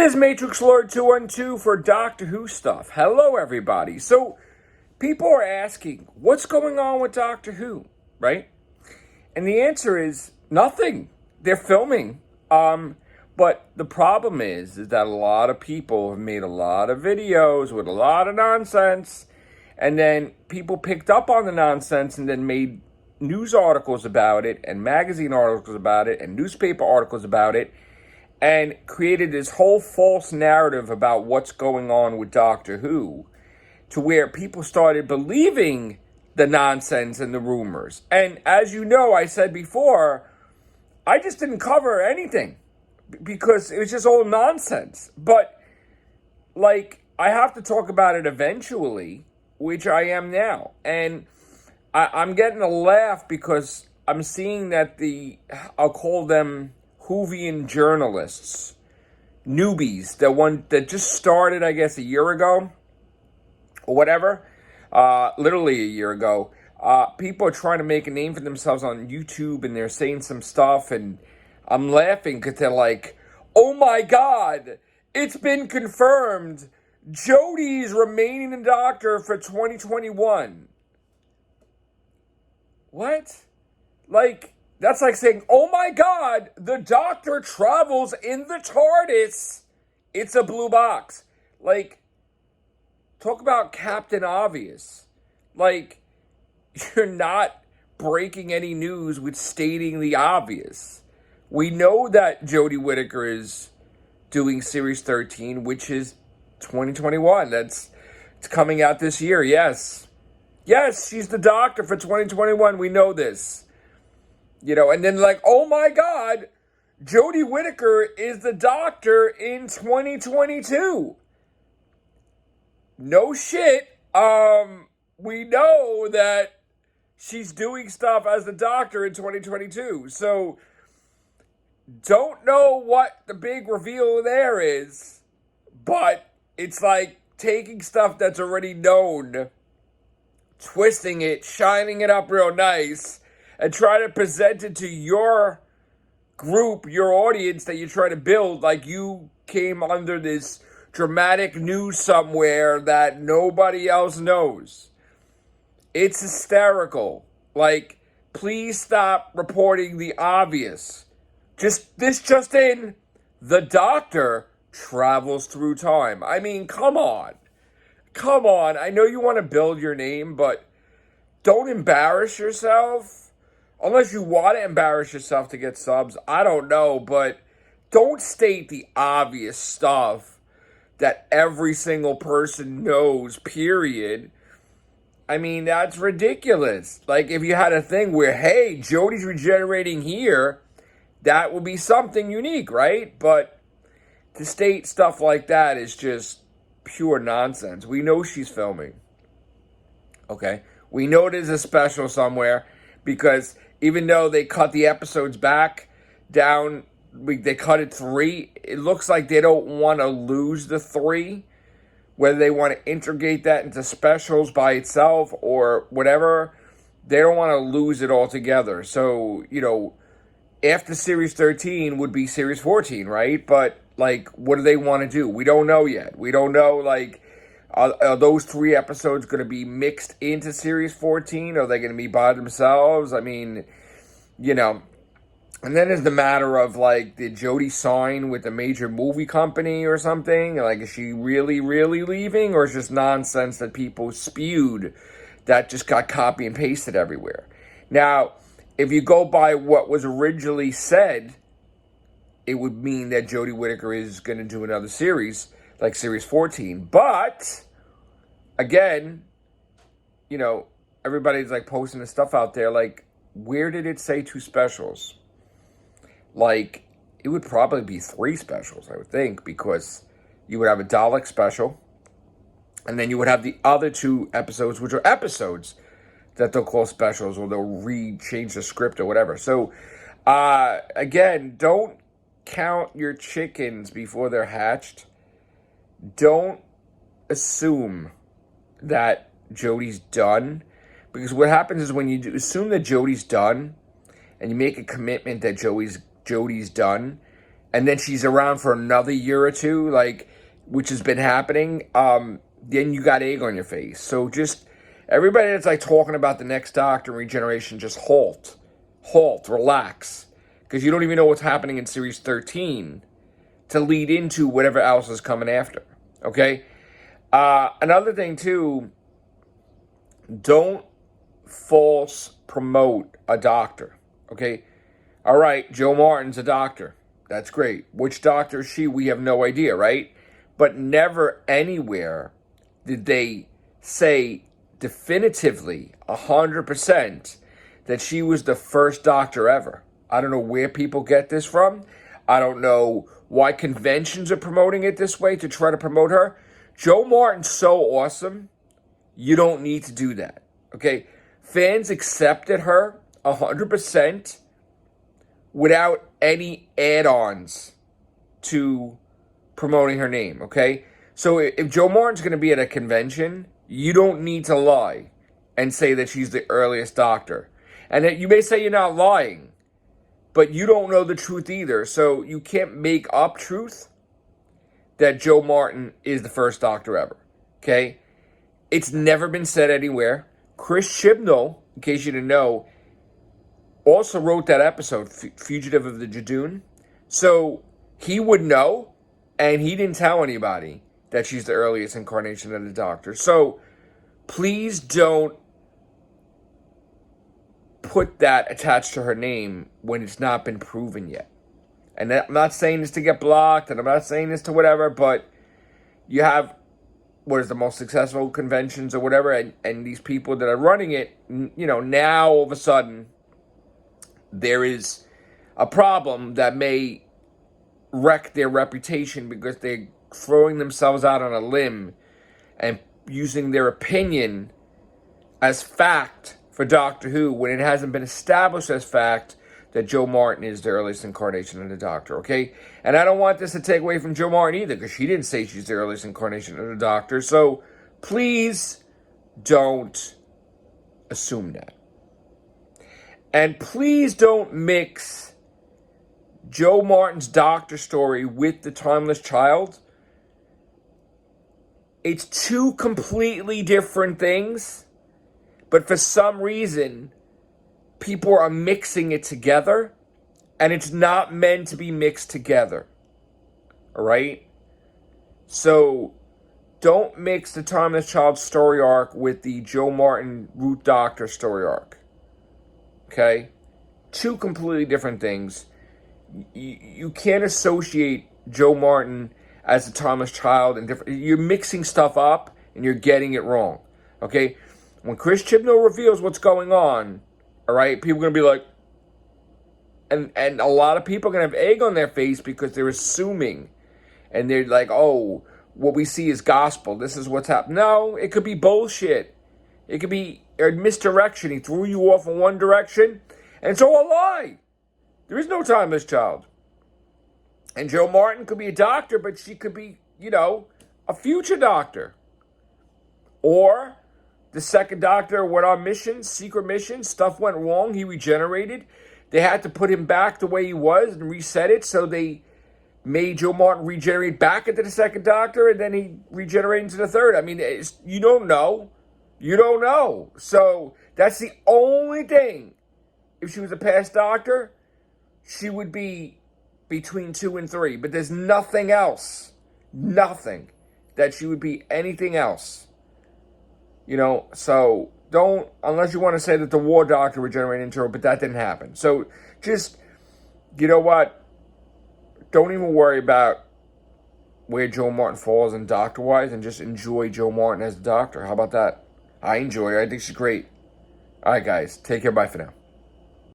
is Matrix Lord 212 for Doctor Who stuff. Hello, everybody. So, people are asking, what's going on with Doctor Who, right? And the answer is nothing. They're filming. But the problem is that a lot of people have made a lot of videos with a lot of nonsense, and then people picked up on the nonsense and then made news articles about it, and magazine articles about it, and newspaper articles about it, and created this whole false narrative about what's going on with Doctor Who, to where people started believing the nonsense and the rumors. And as you know, I said before, I just didn't cover anything because it was just all nonsense. But, I have to talk about it eventually, which I am now. And I'm getting a laugh because I'm seeing that I'll call them Whovian journalists, newbies, the one that just started, I guess, a year ago, or whatever, literally a year ago. People are trying to make a name for themselves on YouTube, and they're saying some stuff, and I'm laughing because they're like, oh my God, it's been confirmed. Jodie's remaining the Doctor for 2021. What? That's like saying, oh my God, the Doctor travels in the TARDIS. It's a blue box. Talk about Captain Obvious. You're not breaking any news with stating the obvious. We know that Jodie Whittaker is doing Series 13, which is 2021. It's coming out this year, yes. Yes, she's the Doctor for 2021. We know this. And then oh my God, Jodie Whittaker is the Doctor in 2022. No shit. We know that she's doing stuff as the Doctor in 2022. So, don't know what the big reveal there is, but it's like taking stuff that's already known, twisting it, shining it up real nice, and try to present it to your group, your audience that you try to build like you came under this dramatic news somewhere that nobody else knows. It's hysterical. Please stop reporting the obvious. Just in, the Doctor travels through time. I mean, come on. Come on. I know you want to build your name, but don't embarrass yourself. Unless you want to embarrass yourself to get subs, I don't know, but don't state the obvious stuff that every single person knows, period. I mean, that's ridiculous. If you had a thing where, hey, Jodie's regenerating here, that would be something unique, right? But to state stuff like that is just pure nonsense. We know she's filming. Okay? We know there's a special somewhere because even though they cut the episodes back down, they cut it 3, it looks like they don't want to lose the 3, whether they want to integrate that into specials by itself or whatever. They don't want to lose it altogether. So, after Series 13 would be Series 14, right? But, what do they want to do? We don't know yet. We don't know, are those 3 episodes going to be mixed into Series 14? Are they going to be by themselves? I mean, And then there's the matter of, did Jodie sign with a major movie company or something? Is she really, really leaving? Or is it just nonsense that people spewed that just got copy and pasted everywhere? Now, if you go by what was originally said, it would mean that Jodie Whittaker is going to do another series, like Series 14. But, again, everybody's, posting this stuff out there, where did it say 2 specials? It would probably be 3 specials, I would think, because you would have a Dalek special, and then you would have the other 2 episodes, which are episodes that they'll call specials, or they'll change the script or whatever. So, again, don't count your chickens before they're hatched. Don't assume that Jodie's done, because what happens is when you assume that Jodie's done, and you make a commitment that Jodie's done, and then she's around for another year or two, like, which has been happening, then you got egg on your face. So just everybody that's like talking about the next Doctor and regeneration, just halt, relax, because you don't even know what's happening in series 13 to lead into whatever else is coming after. Okay. Another thing too, don't false promote a doctor. Okay. All right, Jo Martin's a doctor. That's great. Which doctor is she? We have no idea, right? But never anywhere did they say definitively, 100%, that she was the first doctor ever. I don't know where people get this from. I don't know why conventions are promoting it this way to try to promote her. Jo Martin's so awesome, you don't need to do that, okay? Fans accepted her 100% without any add-ons to promoting her name, okay? So if Jo Martin's going to be at a convention, you don't need to lie and say that she's the earliest doctor. And that you may say you're not lying, but you don't know the truth either. So you can't make up truth that Jo Martin is the first doctor ever, okay? It's never been said anywhere. Chris Chibnall, in case you didn't know, also wrote that episode, Fugitive of the Judoon. So he would know, and he didn't tell anybody that she's the earliest incarnation of the Doctor. So please don't put that attached to her name when it's not been proven yet. And I'm not saying this to get blocked, and I'm not saying this to whatever, but you have what is the most successful conventions or whatever, and these people that are running it, you know, now all of a sudden there is a problem that may wreck their reputation because they're throwing themselves out on a limb and using their opinion as fact for Doctor Who when it hasn't been established as fact that Jo Martin is the earliest incarnation of the Doctor, okay? And I don't want this to take away from Jo Martin either, because she didn't say she's the earliest incarnation of the Doctor, so please don't assume that. And please don't mix Jo Martin's Doctor story with The Timeless Child. It's two completely different things, but for some reason, people are mixing it together, and it's not meant to be mixed together. All right? So, don't mix the Timeless Child story arc with the Jo Martin Root Doctor story arc. Okay? Two completely different things. You can't associate Jo Martin as the Timeless Child and different. You're mixing stuff up, and you're getting it wrong. Okay? When Chris Chibnall reveals what's going on, all right, people are going to be like, and a lot of people are going to have egg on their face because they're assuming, and they're like, oh, what we see is gospel. This is what's happening. No, it could be bullshit. It could be a misdirection. He threw you off in one direction, and it's all a lie. There is no Timeless Child. And Jo Martin could be a doctor, but she could be, you know, a future doctor. Or the second Doctor went on missions, secret missions. Stuff went wrong. He regenerated. They had to put him back the way he was and reset it. So they made Jo Martin regenerate back into the second Doctor, and then he regenerated into the third. I mean, you don't know. You don't know. So that's the only thing. If she was a past Doctor, she would be between 2 and 3. But there's nothing else. Nothing that she would be anything else. You know, so don't, unless you want to say that the War Doctor regenerated into her, but that didn't happen. So just, you know what? Don't even worry about where Jo Martin falls in Doctor-wise, and just enjoy Jo Martin as the Doctor. How about that? I enjoy her. I think she's great. All right, guys. Take care. Bye for now.